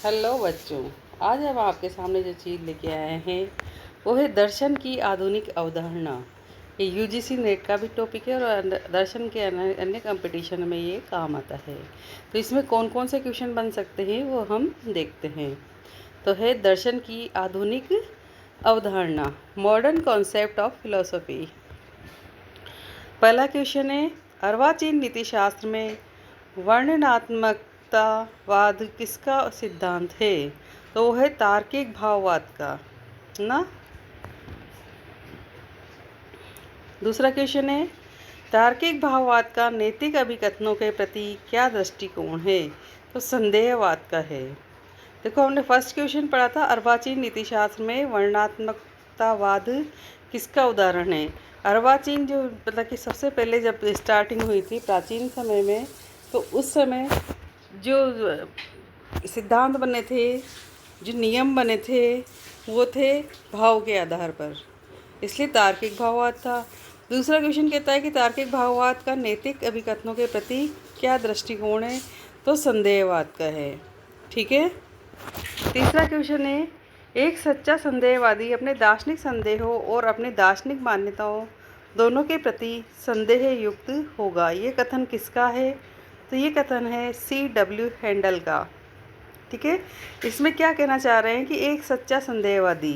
Hello बच्चों। आज हम आपके सामने जो चीज़ लेके आए हैं वो है दर्शन की आधुनिक अवधारणा। ये यूजीसी नेट का भी टॉपिक है और दर्शन के अन्य कंपटीशन में ये काम आता है। तो इसमें कौन कौन से क्वेश्चन बन सकते हैं वो हम देखते हैं। तो है दर्शन की आधुनिक अवधारणा, मॉडर्न कॉन्सेप्ट ऑफ फिलोसफी। पहला क्वेश्चन है, अर्वाचीन नीतिशास्त्र में वर्णनात्मकतावाद किसका सिद्धांत है? तो वो है तार्किक भाववाद का ना। दूसरा क्वेश्चन है, तार्किक भाववाद का नैतिक अभिकथनों के प्रति क्या दृष्टिकोण है? तो संदेहवाद का है। देखो, हमने फर्स्ट क्वेश्चन पढ़ा था, अर्वाचीन नीतिशास्त्र में वर्णनात्मकतावाद किसका उदाहरण है? अर्वाचीन जो मतलब कि सबसे पहले जब स्टार्टिंग हुई थी प्राचीन समय में, तो उस समय जो सिद्धांत बने थे, जो नियम बने थे, वो थे भाव के आधार पर, इसलिए तार्किक भाववाद था। दूसरा क्वेश्चन कहता है कि तार्किक भाववाद का नैतिक अभिकथनों के प्रति क्या दृष्टिकोण है? तो संदेहवाद का है। ठीक है। तीसरा क्वेश्चन है, एक सच्चा संदेहवादी अपने दार्शनिक संदेहों और अपने दार्शनिक मान्यताओं दोनों के प्रति संदेह युक्त होगा। ये कथन किसका है? तो ये कथन है C.W. हैंडल का। ठीक है। इसमें क्या कहना चाह रहे हैं कि एक सच्चा संदेहवादी,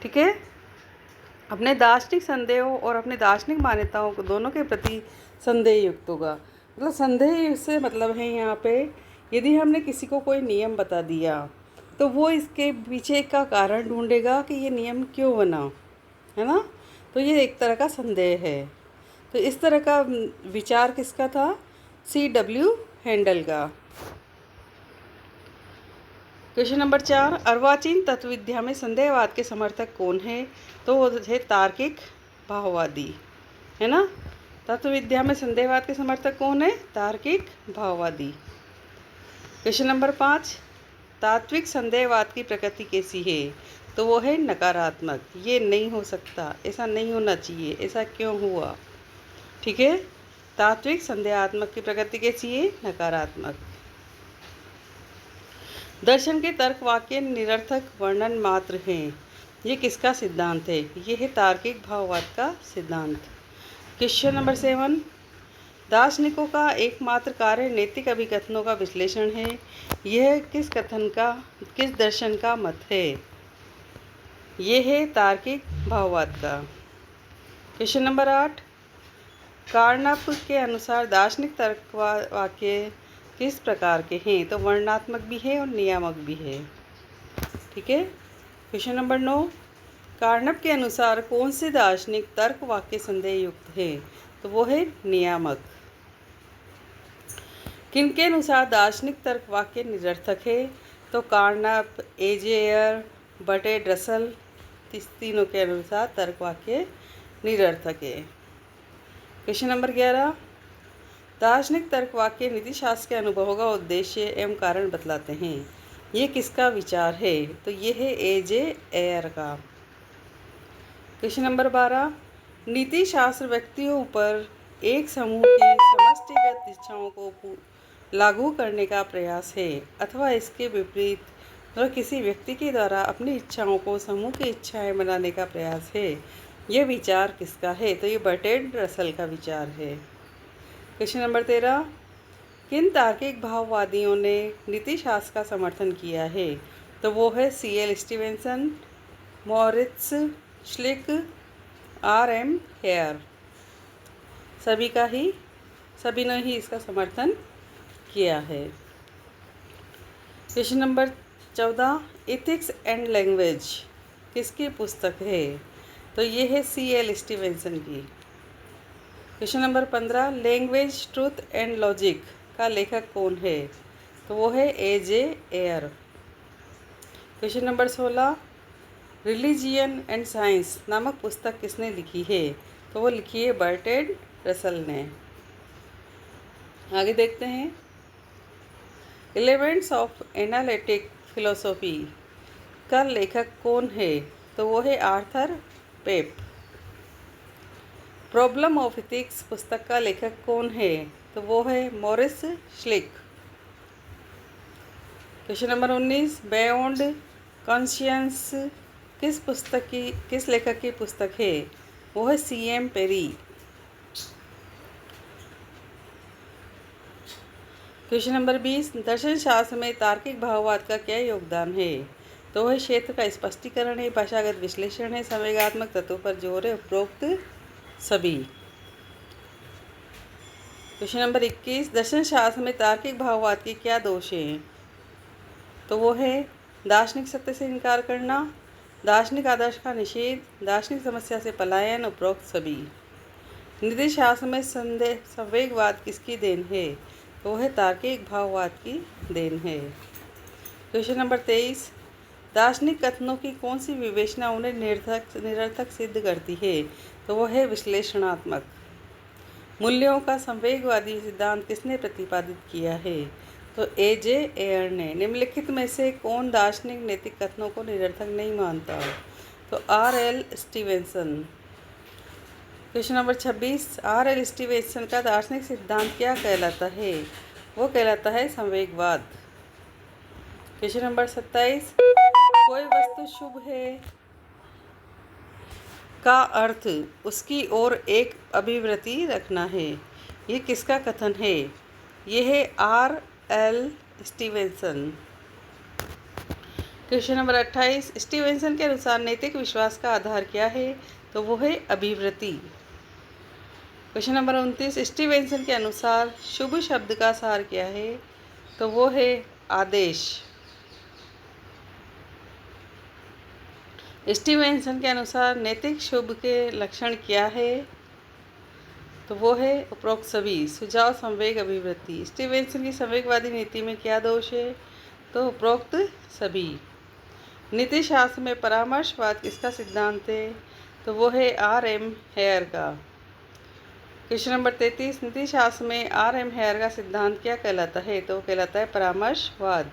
ठीक है, अपने दार्शनिक संदेहों और अपने दार्शनिक मान्यताओं को दोनों के प्रति संदेह युक्त होगा। मतलब संदेह से मतलब है यहाँ पे, यदि हमने किसी को कोई नियम बता दिया तो वो इसके पीछे का कारण ढूंढेगा कि ये नियम क्यों बना, है ना। तो ये एक तरह का संदेह है। तो इस तरह का विचार किसका था? C.W. हैंडल का। क्वेश्चन नंबर 4, अर्वाचीन तत्वविद्या में संदेहवाद के समर्थक कौन है? तो वो है तार्किक भाववादी, है ना। तत्वविद्या में संदेहवाद के समर्थक कौन है? तार्किक भाववादी। क्वेश्चन नंबर 5, तात्विक संदेहवाद की प्रकृति कैसी है? तो वो है नकारात्मक। ये नहीं हो सकता, ऐसा नहीं होना चाहिए, ऐसा क्यों हुआ? ठीक है। तात्विक संदेहात्मक की प्रकृति कैसी है? नकारात्मक। दर्शन के तर्क वाक्य निरर्थक वर्णन मात्र हैं। ये किसका सिद्धांत है? ये है तार्किक भाववाद का सिद्धांत। क्वेश्चन नंबर 7, दार्शनिकों का एकमात्र कार्य नैतिक अभिकथनों का विश्लेषण है। यह किस दर्शन का मत है? ये है तार्किक भाववाद का। क्वेश्चन नंबर 8, कार्नप के अनुसार दार्शनिक तर्क वाक्य किस प्रकार के हैं? तो वर्णनात्मक भी है और नियामक भी है। ठीक है। क्वेश्चन नंबर 9, कार्नप के अनुसार कौन से दार्शनिक तर्क वाक्य संदेह युक्त है? तो वो है नियामक। किनके अनुसार दार्शनिक तर्क वाक्य निरर्थक है? तो कार्नप, एयर, बर्ट्रैंड रसल, तीनों के अनुसार तर्क वाक्य निरर्थक है। क्वेश्चन नंबर 11, दार्शनिक तर्क वाक्य नीतिशास्त्र के अनुभवों का उद्देश्य एवं कारण बतलाते हैं। ये किसका विचार है? तो ये है एयर का। क्वेश्चन नंबर 12, नीतिशास्त्र व्यक्तियों पर एक समूह की समष्टिगत इच्छाओं को लागू करने का प्रयास है अथवा इसके विपरीत और किसी व्यक्ति के द्वारा अपनी इच्छाओं को समूह की इच्छाएं बनाने का प्रयास है। यह विचार किसका है? तो ये बर्ट्रैंड रसल का विचार है। क्वेश्चन नंबर 13, किन तार्किक भाववादियों ने नीतिशास्त्र का समर्थन किया है? तो वो है C.L. Stevenson, Moritz Schlick, R.M. Hare. सभी ने ही इसका समर्थन किया है। Question number 14, ethics and language किसकी पुस्तक है? तो ये है C.L. स्टीवेंसन की। Question number 15, language truth and logic का लेखक कौन है? तो वो है A.J. Ayer. Question number 16, religion and science नामक पुस्तक किसने लिखी है? तो वो लिखी है बर्ट्रैंड रसल ने। आगे देखते हैं, एलिमेंट्स ऑफ एनालिटिक फिलोसॉफी का लेखक कौन है? तो वो है Arthur Pap. Problem of ethics पुस्तक का लेखक कौन है? तो वो है Moritz Schlick. Question number 19, beyond conscious किस लेखक की पुस्तक है? वो है C.M. पेरी। क्वेश्चन नंबर 20, दर्शन शास्त्र में तार्किक भाववाद का क्या योगदान है? तो वह क्षेत्र का स्पष्टीकरण है, भाषागत विश्लेषण है, संवेगात्मक तत्वों पर जोर है, उपरोक्त सभी। क्वेश्चन नंबर 21, दर्शन शास्त्र में तार्किक भाववाद के क्या दोष हैं? तो वो है दार्शनिक सत्य से इनकार करना, दार्शनिक आदर्श का निषेध, दार्शनिक समस्या से पलायन, उपरोक्त सभी। नीति शास्त्र में संवेगवाद किसकी देन है? तो वो है तार्किक भाववाद की देन है। क्वेश्चन नंबर 23, दार्शनिक कथनों की कौन सी विवेचना उन्हें निरर्थक सिद्ध करती है? तो वो है विश्लेषणात्मक। मूल्यों का संवेगवादी सिद्धांत किसने प्रतिपादित किया है? तो A.J. एयर ने। निम्नलिखित में से कौन दार्शनिक नैतिक कथनों को निरर्थक नहीं मानता? तो R.L. Stevenson. Question number 26, R.L. Stevenson का दार्शनिक सिद्धांत क्या कहलाता है? वो कहलाता है संवेगवाद। क्वेश्चन नंबर 27, कोई वस्तु शुभ है का अर्थ उसकी ओर एक अभिवृत्ति रखना है। ये किसका कथन है? ये है R.L. Stevenson. Question number 28, Stevenson के अनुसार नैतिक विश्वास का आधार क्या है? तो वो है अभिवृत्ति। क्वेश्चन नंबर 29, स्टीवेंसन के अनुसार शुभ शब्द का सार क्या है? तो वो है आदेश। स्टीवेंसन के अनुसार नैतिक शुभ के लक्षण क्या है? तो वो है उपरोक्त सभी। सुझाव, संवेग, अभिवृत्ति। स्टीवेंसन की संवेगवादी नीति में क्या दोष है? तो उपरोक्त सभी। नीति शास्त्र में परामर्शवाद किसका सिद्धांत है? तो वो है R.M. हेयर का। क्वेश्चन नंबर 33, नीति शास्त्र में R.M. हेयर का सिद्धांत क्या कहलाता है? तो कहलाता है परामर्शवाद।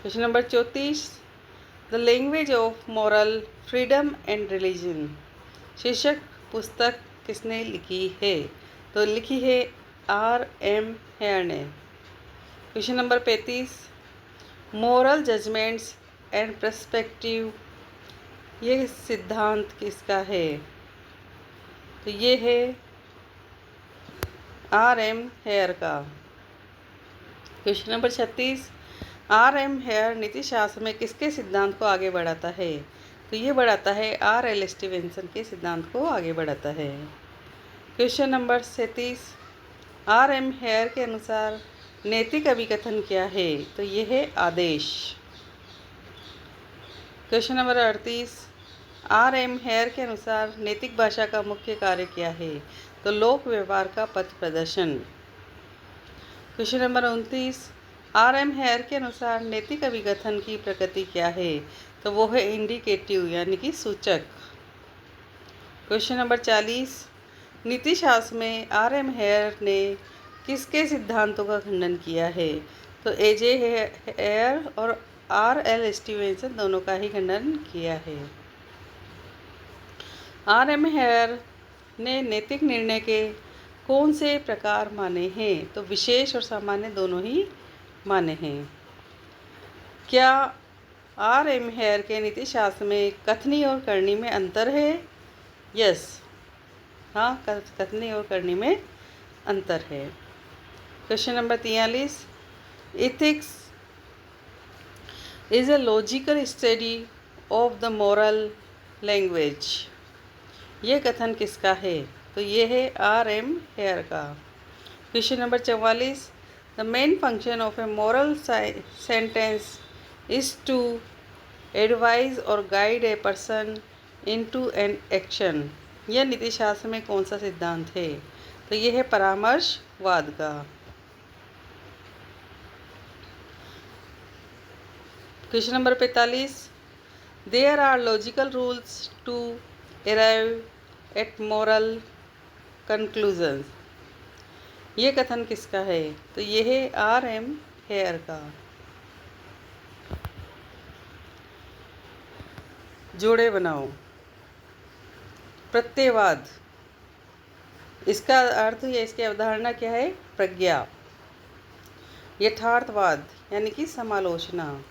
Question number 34, the language of moral freedom and religion शीर्षक पुस्तक किसने लिखी है? तो लिखी है R.M. हेयर ने। Question number 35, moral judgements and perspective ये सिद्धांत किसका है? तो ये है R.M. हेयर का। Question number 36, R.M. हेयर नीति शास्त्र में किसके सिद्धांत को आगे बढ़ाता है? तो ये बढ़ाता है R.L. स्टीवेंसन के सिद्धांत को आगे बढ़ाता है। Question number 37, R.M. हेयर के अनुसार नैतिक अभिकथन क्या है? तो ये है आदेश। Question number 38, R.M. हेयर के अनुसार नैतिक भाषा का मुख्य कार्य क्या है? तो लोक व्यवहार का पथ प्रदर्शन। Question number 29, R.M. हेयर के अनुसार नैतिक अभिकथन की प्रकृति क्या है? तो वो है इंडिकेटिव यानी कि सूचक। क्वेश्चन नंबर 40, नीति शास्त्र में R.M. हेयर ने किसके सिद्धांतों का खंडन किया है? तो A.J. हेयर और R.L. स्टीवेंसन दोनों का ही खंडन किया है। R.M. हेयर ने नैतिक निर्णय के कौन से प्रकार माने हैं? तो विशेष और सामान्य दोनों ही माने हैं। क्या R.M. हेयर के नीति शास्त्र में कथनी और करनी में अंतर है? यस, हाँ, कथनी और करनी में अंतर है। Question number 43, ethics is a logical study of the moral language ये कथन किसका है? तो ये है R.M. हेयर का। Question number 44, the main function of a moral sentence is to advise or guide a person into an action यह नीति शास्त्र में कौन सा सिद्धांत है? तो ये है परामर्शवाद का। Question number 45, there are logical rules to arrive at moral conclusions ये कथन किसका है? तो ये है R.M. हेयर का। जोड़े बनाओ। प्रत्ययवाद, इसका अर्थ या इसकी अवधारणा क्या है? प्रज्ञा। यथार्थवाद यानी कि समालोचना,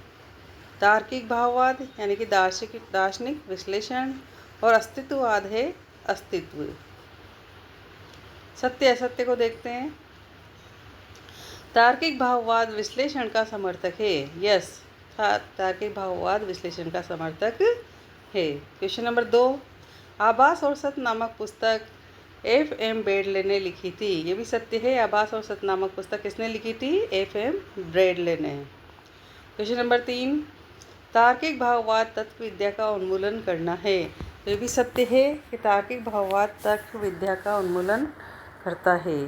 तार्किक भाववाद यानी कि दार्शनिक विश्लेषण, और अस्तित्ववाद है अस्तित्व। सत्य असत्य को देखते हैं। तार्किक भाववाद विश्लेषण का समर्थक है। यस, तार्किक भाववाद विश्लेषण का समर्थक है। क्वेश्चन नंबर 2, आभास और सत्य नामक पुस्तक F.M. ब्रेडले ने लिखी थी। ये भी सत्य है। आभास और सत्य नामक पुस्तक किसने लिखी थी? F.M. ब्रेडले ने। क्वेश्चन नंबर 3, तार्किक भाववाद तर्क विद्या का उन्मूलन करना है। तो ये भी सत्य है कि तार्किक भाववाद तर्क विद्या का उन्मूलन करता है।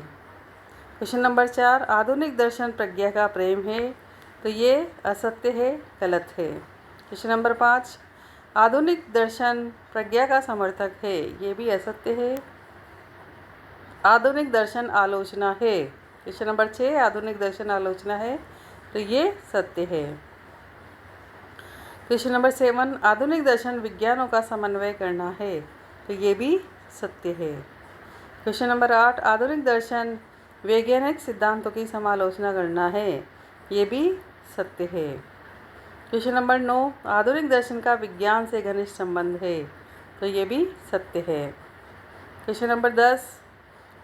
क्वेश्चन नंबर 4, आधुनिक दर्शन प्रज्ञा का प्रेम है। तो ये असत्य है, गलत है। क्वेश्चन नंबर 5, आधुनिक दर्शन प्रज्ञा का समर्थक है। ये भी असत्य है। आधुनिक दर्शन आलोचना है। क्वेश्चन नंबर 6, आधुनिक दर्शन आलोचना है। तो ये सत्य है। क्वेश्चन नंबर 7, आधुनिक दर्शन विज्ञानों का समन्वय करना है। तो ये भी सत्य है। क्वेश्चन नंबर 8, आधुनिक दर्शन वैज्ञानिक सिद्धांतों की समालोचना करना है। ये भी सत्य है। क्वेश्चन नंबर 9, आधुनिक दर्शन का विज्ञान से घनिष्ठ संबंध है। तो ये भी सत्य है। क्वेश्चन नंबर 10,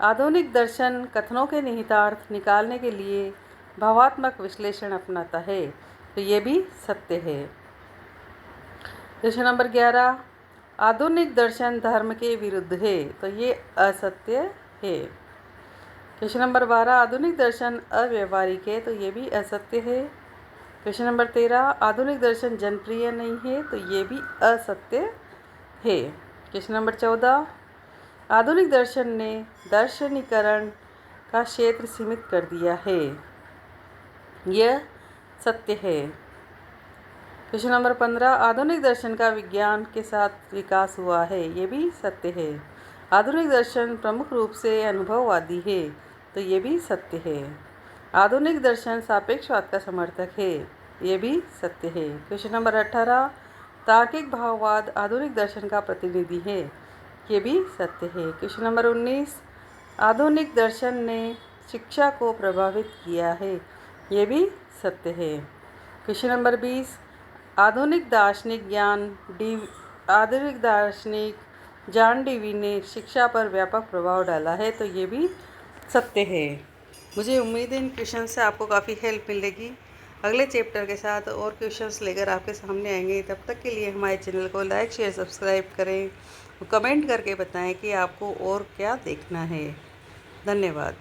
आधुनिक दर्शन कथनों के निहितार्थ निकालने के लिए भावात्मक विश्लेषण अपनाता है। तो ये भी सत्य है। क्वेश्चन नंबर 11, आधुनिक दर्शन धर्म के विरुद्ध है। तो ये असत्य है। क्वेश्चन नंबर 12, आधुनिक दर्शन अव्यवहारिक है। तो ये भी असत्य है। क्वेश्चन नंबर 13, आधुनिक दर्शन जनप्रिय नहीं है। तो ये भी असत्य है। क्वेश्चन नंबर 14, आधुनिक दर्शन ने दर्शनीकरण का क्षेत्र सीमित कर दिया है। यह सत्य है। क्वेश्चन नंबर 15, आधुनिक दर्शन का विज्ञान के साथ विकास हुआ है। ये भी सत्य है। आधुनिक दर्शन प्रमुख रूप से अनुभववादी है। तो ये भी सत्य है। आधुनिक दर्शन सापेक्षवाद का समर्थक है। ये भी सत्य है। क्वेश्चन नंबर 18, तार्किक भाववाद आधुनिक दर्शन का प्रतिनिधि है। ये भी सत्य है। क्वेश्चन नंबर 19, आधुनिक दर्शन ने शिक्षा को प्रभावित किया है। ये भी सत्य है। क्वेश्चन नंबर 20, आधुनिक दार्शनिक जॉन डीवी ने शिक्षा पर व्यापक प्रभाव डाला है। तो ये भी सत्य है। मुझे उम्मीद है इन क्वेश्चन से आपको काफ़ी हेल्प मिलेगी। अगले चैप्टर के साथ और क्वेश्चंस लेकर आपके सामने आएंगे। तब तक के लिए हमारे चैनल को लाइक, शेयर, सब्सक्राइब करें और कमेंट करके बताएं कि आपको और क्या देखना है। धन्यवाद।